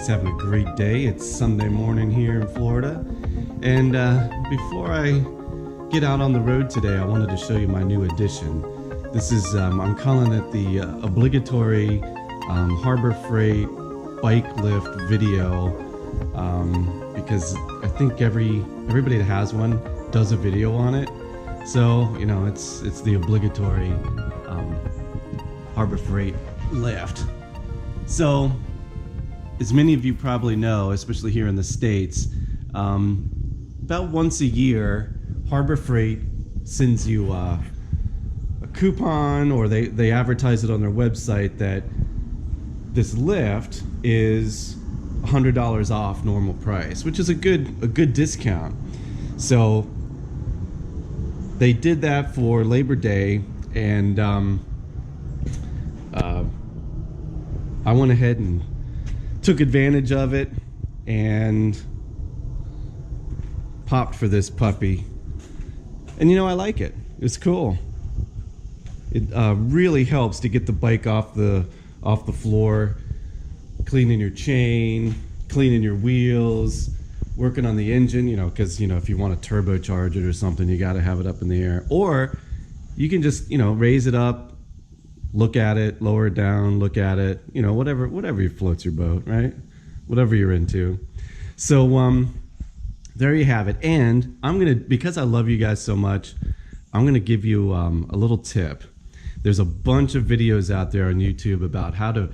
guys having a great day. It's Sunday morning here in Florida. And before I get out on the road today, I wanted to show you my new addition. This is, I'm calling it the obligatory Harbor Freight bike lift video, because I think everybody that has one does a video on it. So, you know, it's the obligatory Harbor Freight lift. So, as many of you probably know, especially here in the States, about once a year, Harbor Freight sends you a coupon, or they advertise it on their website that this lift is $100 off normal price, which is a good discount. So they did that for Labor Day, and I went ahead and took advantage of it and popped for this puppy. And you know, I like it. It's cool. It really helps to get the bike off the floor, cleaning your chain, cleaning your wheels, working on the engine, you know, because, you know, if you want to turbocharge it or something, you got to have it up in the air. Or you can just, you know, raise it up, look at it, lower it down, look at it, you know, whatever floats your boat, right? Whatever you're into. So there you have it. And I'm gonna, because I love you guys so much, I'm gonna give you a little tip. There's a bunch of videos out there on YouTube about how to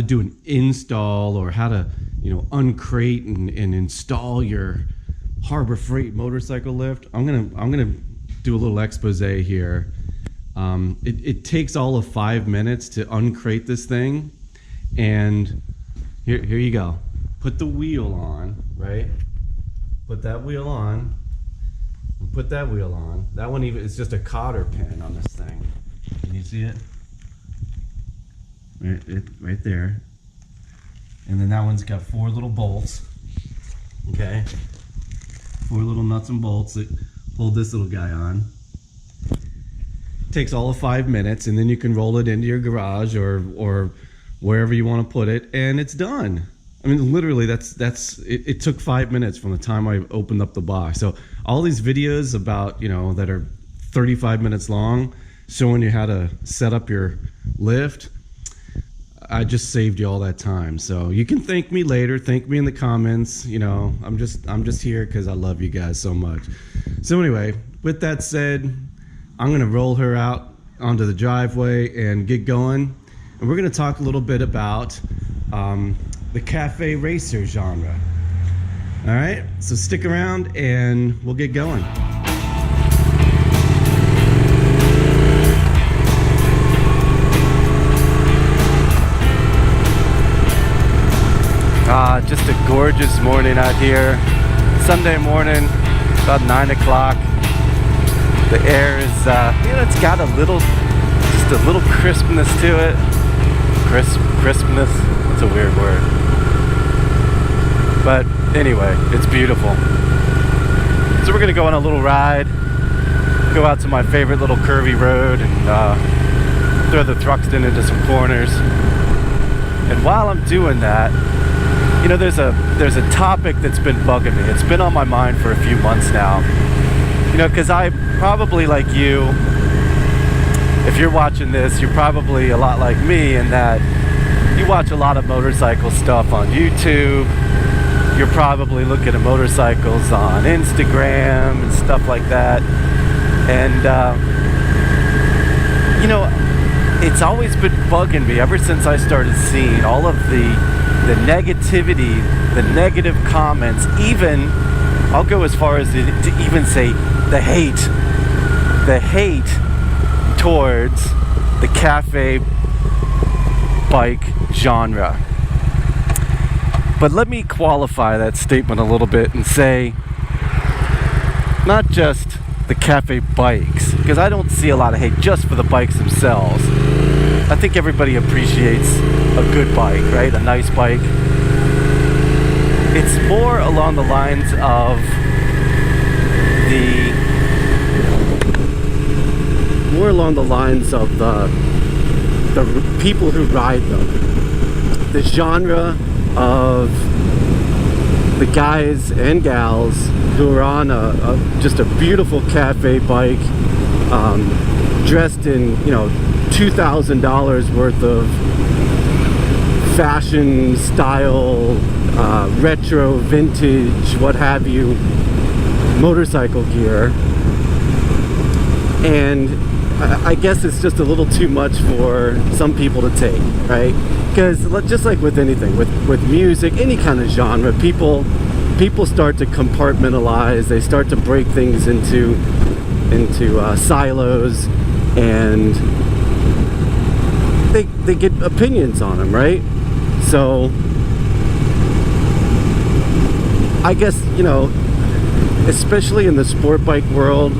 do an install, or how to, you know, uncrate and install your Harbor Freight motorcycle lift. I'm gonna do a little expose here. It takes all of 5 minutes to uncrate this thing, and here you go. Put the wheel on, right? Put that wheel on, and put that wheel on. That one even is just a cotter pin on this thing. Can you see it? Right there. And then that one's got 4 little bolts. Okay, 4 little nuts and bolts that hold this little guy on. Takes all of 5 minutes, and then you can roll it into your garage or wherever you want to put it, and it's done. I mean, literally, it took 5 minutes from the time I opened up the box. So all these videos about, you know, that are 35 minutes long, showing you how to set up your lift, I just saved you all that time. So you can thank me later. Thank me in the comments. You know, I'm just here because I love you guys so much. So anyway, with that said, I'm going to roll her out onto the driveway and get going. And we're going to talk a little bit about the cafe racer genre. All right, so stick around and we'll get going. Just a gorgeous morning out here. Sunday morning, about 9 o'clock. The air is, you know, it's got just a little crispness to it. Crispness? That's a weird word. But anyway, it's beautiful. So we're gonna go on a little ride, go out to my favorite little curvy road, and throw the Thruxton into some corners. And while I'm doing that, you know, there's a topic that's been bugging me. It's been on my mind for a few months now. You know, because I probably, like you, if you're watching this, you're probably a lot like me in that you watch a lot of motorcycle stuff on YouTube. You're probably looking at motorcycles on Instagram and stuff like that. And, you know, it's always been bugging me ever since I started seeing all of the negativity, the negative comments, even, I'll go as far as to even say the hate towards the cafe bike genre. But let me qualify that statement a little bit and say, not just the cafe bikes, because I don't see a lot of hate just for the bikes themselves. I think everybody appreciates a good bike, right? A nice bike. It's more along the lines of the people who ride them. The genre of the guys and gals who are on just a beautiful cafe bike, dressed in, you know, $2,000 worth of fashion, style, retro, vintage, what have you, motorcycle gear. And I guess it's just a little too much for some people to take, right? Because just like with anything, with music, any kind of genre, people start to compartmentalize. They start to break things into silos, and they get opinions on them, right? So I guess, you know, especially in the sport bike world,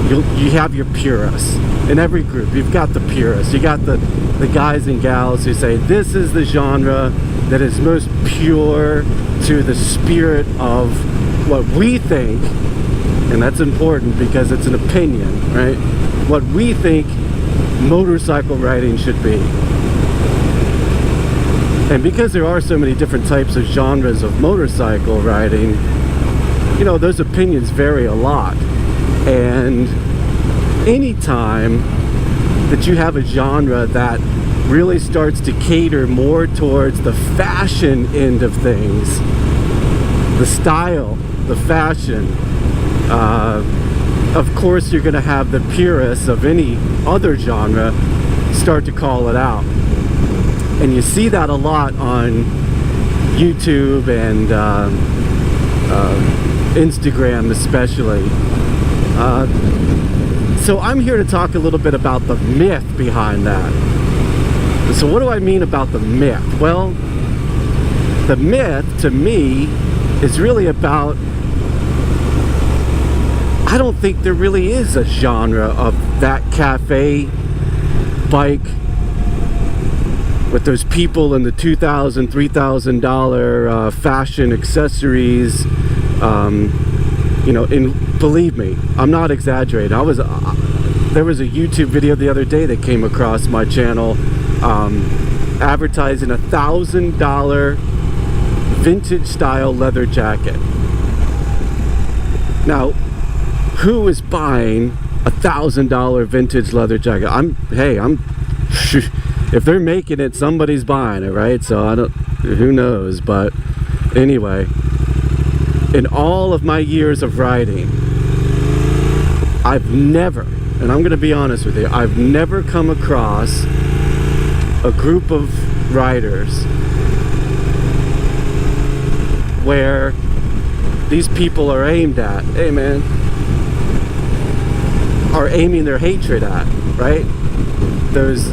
you have your purists. In every group, you've got the purists. You got the guys and gals who say this is the genre that is most pure to the spirit of what we think, and that's important because it's an opinion, right? What we think motorcycle riding should be. And because there are so many different types of genres of motorcycle riding, you know, those opinions vary a lot. And anytime that you have a genre that really starts to cater more towards the fashion end of things, the style, the fashion, of course you're going to have the purists of any other genre start to call it out. And you see that a lot on YouTube and Instagram especially. So I'm here to talk a little bit about the myth behind that. So what do I mean about the myth? Well, the myth to me is really about, I don't think there really is a genre of that cafe bike with those people in the $2,000, $3,000 fashion accessories. You know, and believe me, I'm not exaggerating. There was a YouTube video the other day that came across my channel, advertising a $1,000 vintage style leather jacket. Now, who is buying a $1,000 vintage leather jacket? If they're making it, somebody's buying it, right? So who knows? But anyway, in all of my years of riding, I've never, and I'm going to be honest with you, I've never come across a group of riders where these people are aimed at, hey man, are aiming their hatred at, right? Those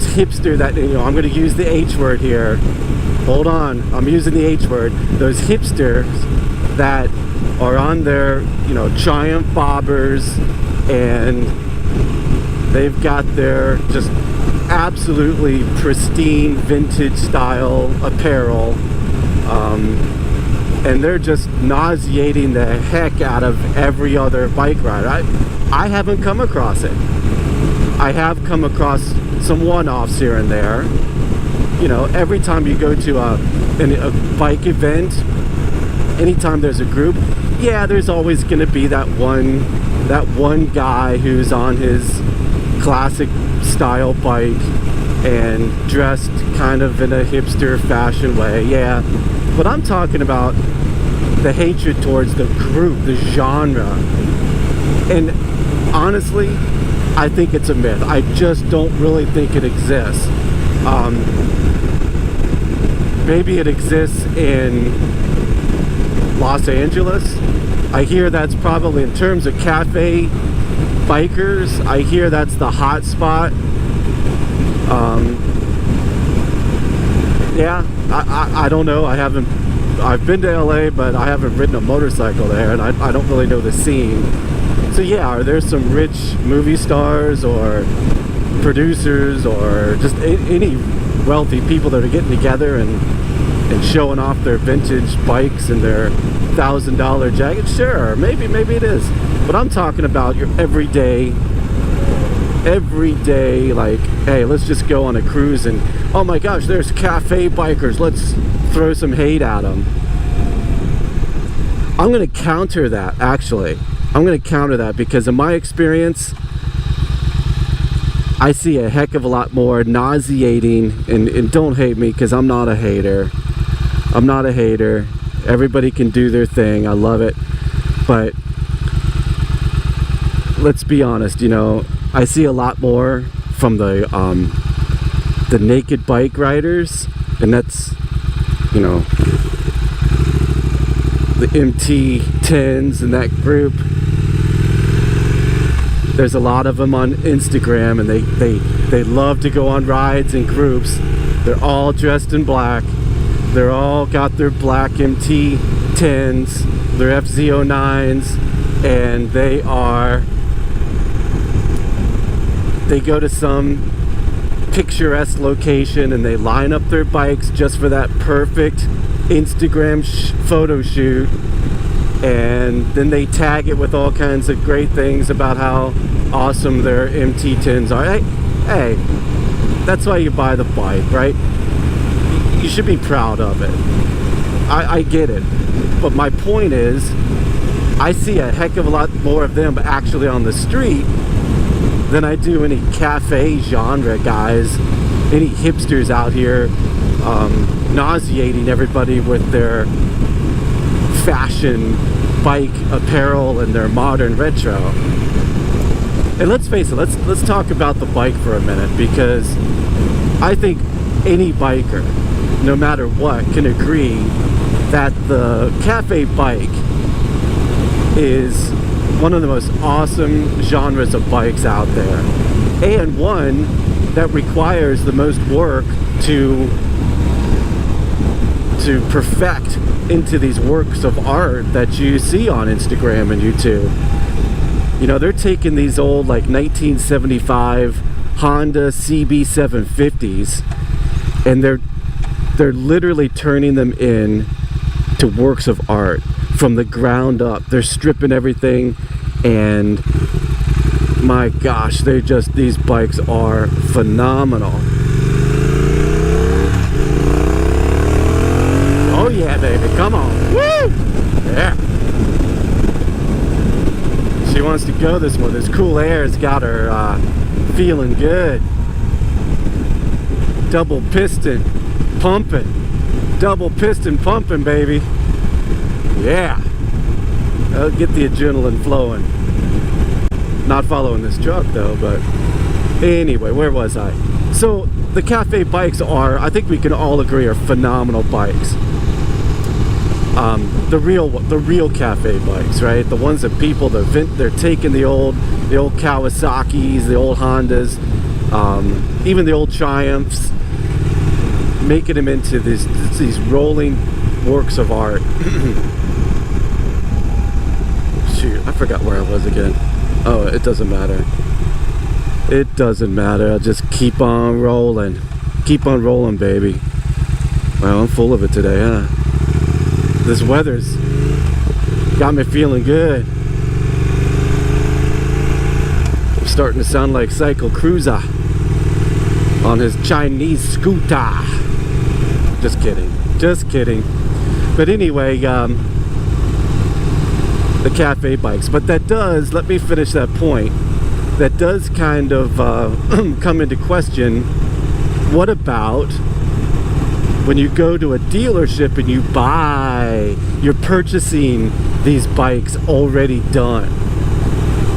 hipster that, you know, I'm going to use the H word here. Hold on, I'm using the H word. Those hipsters that are on their, you know, Triumph bobbers, and they've got their just absolutely pristine vintage style apparel, and they're just nauseating the heck out of every other bike rider. I haven't come across it. I have come across some one-offs here and there. You know, every time you go to a bike event, anytime there's a group, yeah, there's always going to be that one guy who's on his classic style bike and dressed kind of in a hipster fashion way, yeah. But I'm talking about the hatred towards the group, the genre. And honestly, I think it's a myth. I just don't really think it exists. Maybe it exists in Los Angeles. I hear that's probably, in terms of cafe bikers, I hear that's the hot spot. Yeah, I don't know. I've been to LA, but I haven't ridden a motorcycle there, and I don't really know the scene. So yeah, are there some rich movie stars or producers or just any wealthy people that are getting together and showing off their vintage bikes and their $1,000 jackets? Sure, maybe it is. But I'm talking about your everyday everyday, like, hey, let's just go on a cruise and, oh my gosh, there's cafe bikers, let's throw some hate at them. I'm going to counter that, actually. I'm going to counter that because in my experience, I see a heck of a lot more nauseating, and don't hate me because I'm not a hater. I'm not a hater. Everybody can do their thing. I love it. But let's be honest, you know, I see a lot more from the naked bike riders, and that's, you know, the MT10s and that group. There's a lot of them on Instagram, and they love to go on rides in groups. They're all dressed in black. They're all got their black MT10s, their FZ09s, and they go to some picturesque location and they line up their bikes just for that perfect Instagram photo shoot, and then they tag it with all kinds of great things about how awesome their MT10s are. Hey, that's why you buy the bike, right? You should be proud of it. I get it, but my point is, I see a heck of a lot more of them actually on the street than I do any cafe genre guys, any hipsters out here nauseating everybody with their fashion bike apparel and their modern retro. And let's face it, let's talk about the bike for a minute, because I think any biker, no matter what, can agree that the cafe bike is one of the most awesome genres of bikes out there, and one that requires the most work to perfect into these works of art that you see on Instagram and YouTube. You know, they're taking these old, like, 1975 Honda CB750s, and they're literally turning them in to works of art from the ground up. They're stripping everything, and my gosh, these bikes are phenomenal. Oh yeah, baby, come on. Woo! Yeah. She wants to go this one. This cool air has got her feeling good. Double piston pumping. Double piston pumping, baby. Yeah. I'll get the adrenaline flowing. Not following this truck though, but anyway, where was I? So the cafe bikes are, I think we can all agree, are phenomenal bikes. The real cafe bikes, right? The ones that people, they're taking the old Kawasaki's, the old Hondas, even the old Triumphs, making them into these rolling works of art. Shoot, I forgot where I was again. Oh, it doesn't matter. It doesn't matter. I'll just keep on rolling. Keep on rolling, baby. Well, I'm full of it today, huh? This weather's got me feeling good. I'm starting to sound like Cycle Cruiser on his Chinese scooter. Just kidding. Just kidding. But anyway, the cafe bikes. But that does, let me finish that point, that does kind of come into question, what about when you go to a dealership and you're purchasing these bikes already done?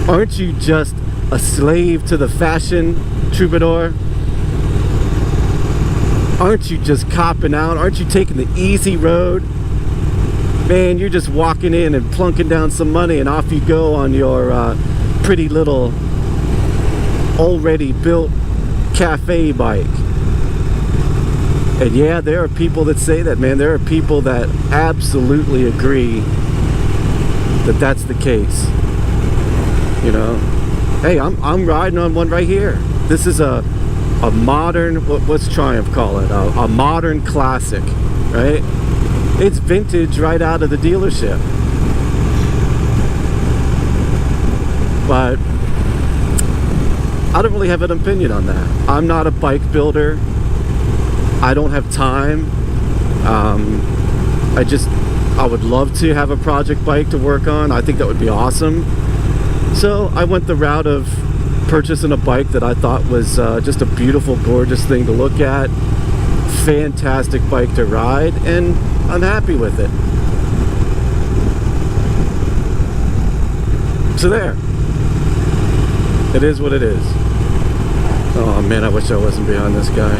Aren't you just a slave to the fashion, Troubadour? Aren't you just copping out? Aren't you taking the easy road? Man, you're just walking in and plunking down some money and off you go on your pretty little already built cafe bike. And yeah, there are people that say that, man. There are people that absolutely agree that that's the case. You know, hey, I'm riding on one right here. This is a modern, what's Triumph call it? A modern classic, right? It's vintage right out of the dealership. But I don't really have an opinion on that. I'm not a bike builder. I don't have time. I would love to have a project bike to work on. I think that would be awesome. So I went the route of purchasing a bike that I thought was just a beautiful, gorgeous thing to look at. Fantastic bike to ride, and I'm happy with it. So there. It is what it is. Oh man, I wish I wasn't behind this guy.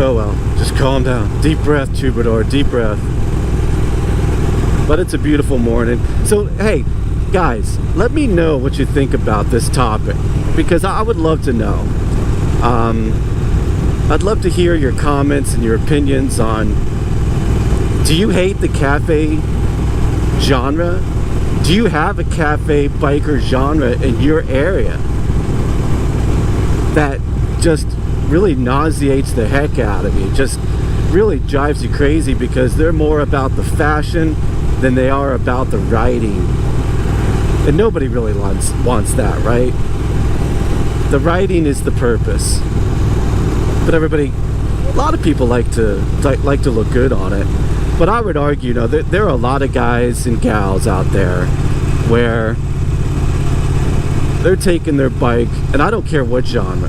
Oh well, just calm down. Deep breath, Troubadour, deep breath. But it's a beautiful morning. So, hey, guys, let me know what you think about this topic, because I would love to know. I'd love to hear your comments and your opinions on, do you hate the cafe genre? Do you have a cafe biker genre in your area that just really nauseates the heck out of you, just really drives you crazy because they're more about the fashion than they are about the riding? And nobody really wants that, right? The riding is the purpose. But everybody, a lot of people like to look good on it. But I would argue, you know, there are a lot of guys and gals out there where they're taking their bike, and I don't care what genre.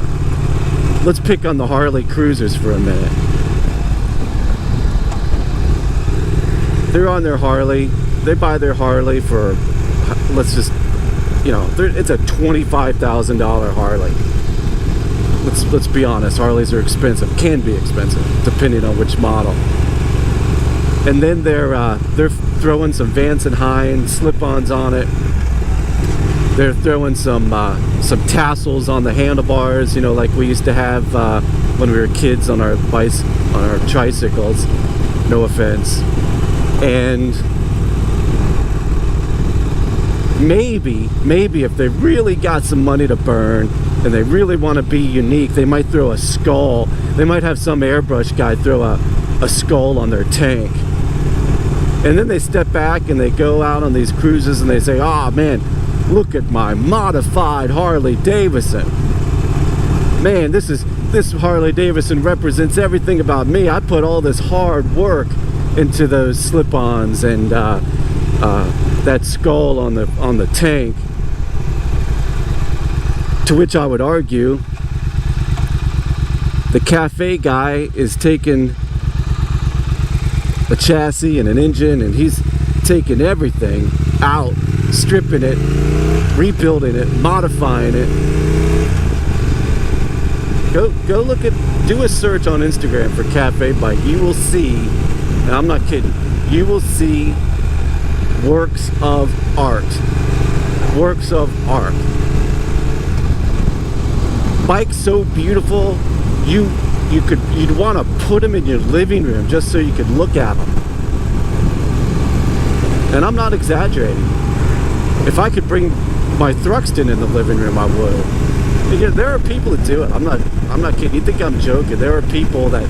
Let's pick on the Harley cruisers for a minute. They're on their Harley. They buy their Harley for, let's just, you know, it's a $25,000 Harley. Let's be honest, Harleys are expensive, can be expensive, depending on which model. And then they're throwing some Vance and Hines slip-ons on it. They're throwing some tassels on the handlebars, you know, like we used to have when we were kids on our tricycles. No offense. And maybe if they really got some money to burn and they really want to be unique, they might throw a skull. They might have some airbrush guy throw a skull on their tank. And then they step back and they go out on these cruises and they say, oh man, look at my modified Harley Davidson. Man, this Harley Davidson represents everything about me. I put all this hard work into those slip-ons and that skull on the tank. To which I would argue, the cafe guy is taking a chassis and an engine, and he's taking everything out, stripping it, rebuilding it, modifying it. Go look at, do a search on Instagram for cafe bike. You will see, and I'm not kidding, you will see works of art. Works of art. Bikes so beautiful, you'd want to put them in your living room just so you could look at them. And I'm not exaggerating. If I could bring my Thruxton in the living room, I would. Yeah, there are people that do it. I'm not kidding. You think I'm joking? There are people that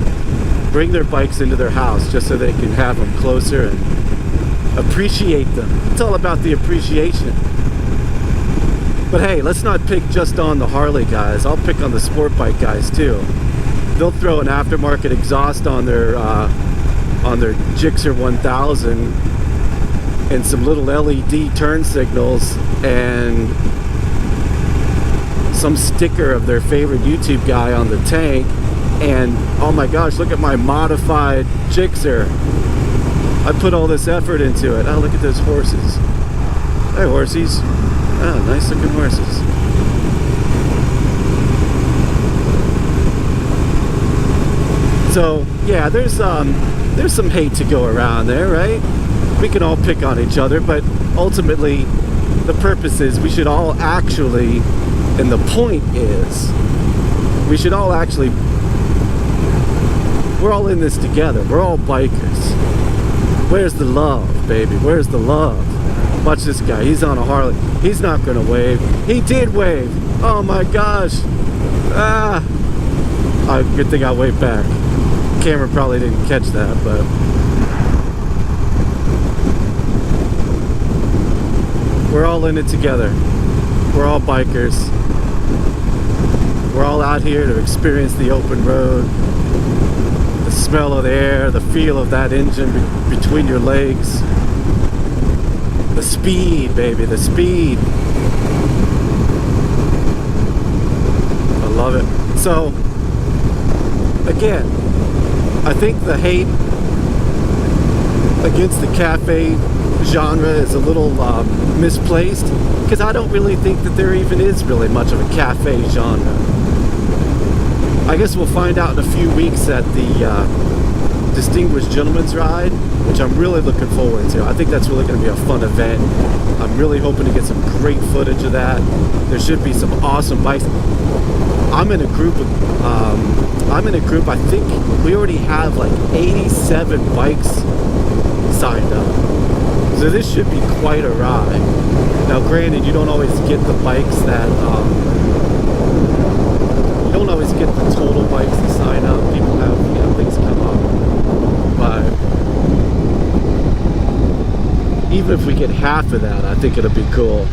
bring their bikes into their house just so they can have them closer and appreciate them. It's all about the appreciation. But hey, let's not pick just on the Harley guys. I'll pick on the sport bike guys too. They'll throw an aftermarket exhaust on their Gixxer 1000 and some little LED turn signals and some sticker of their favorite YouTube guy on the tank, and oh my gosh, look at my modified Gixxer. I put all this effort into it. Oh, look at those horses. Hey, horsies. Oh, nice looking horses. So yeah, there's some hate to go around there, right? We can all pick on each other, but ultimately the purpose is we should all actually, and the point is, we should all actually, we're all in this together. We're all bikers. Where's the love, baby? Where's the love? Watch this guy. He's on a Harley. He's not gonna wave. He did wave. Oh my gosh. Ah. Oh, good thing I waved back. Camera probably didn't catch that, but we're all in it together. We're all bikers. We're all out here to experience the open road, the smell of the air, the feel of that engine between your legs, the speed, baby, the speed. I love it. So, again, I think the hate against the cafe genre is a little misplaced, because I don't really think that there even is really much of a cafe genre. I guess we'll find out in a few weeks at the Distinguished Gentleman's Ride, which I'm really looking forward to. I think that's really going to be a fun event. I'm really hoping to get some great footage of that. There should be some awesome bikes. I'm in a group, I think we already have like 87 bikes signed up. So this should be quite a ride. Now granted, you don't always get the bikes that, you don't always get the total bikes to sign up. People have, things come up. But even if we get half of that, I think it'll be cool.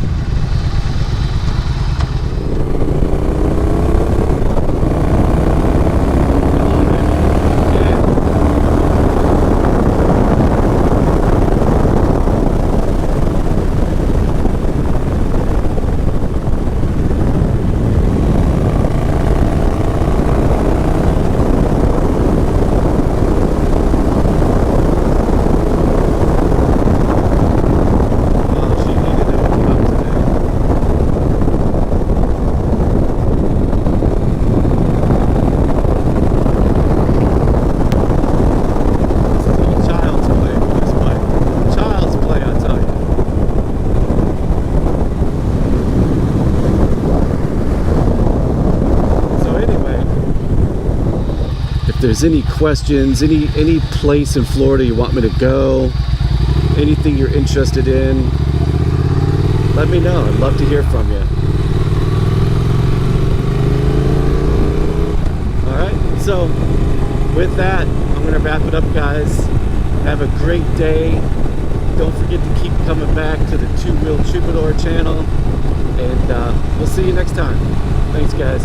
If there's any questions, any place in Florida you want me to go, anything you're interested in, let me know. I'd love to hear from you. Alright, so with that, I'm going to wrap it up, guys. Have a great day. Don't forget to keep coming back to the Two Wheel Troubadour channel, and we'll see you next time. Thanks, guys.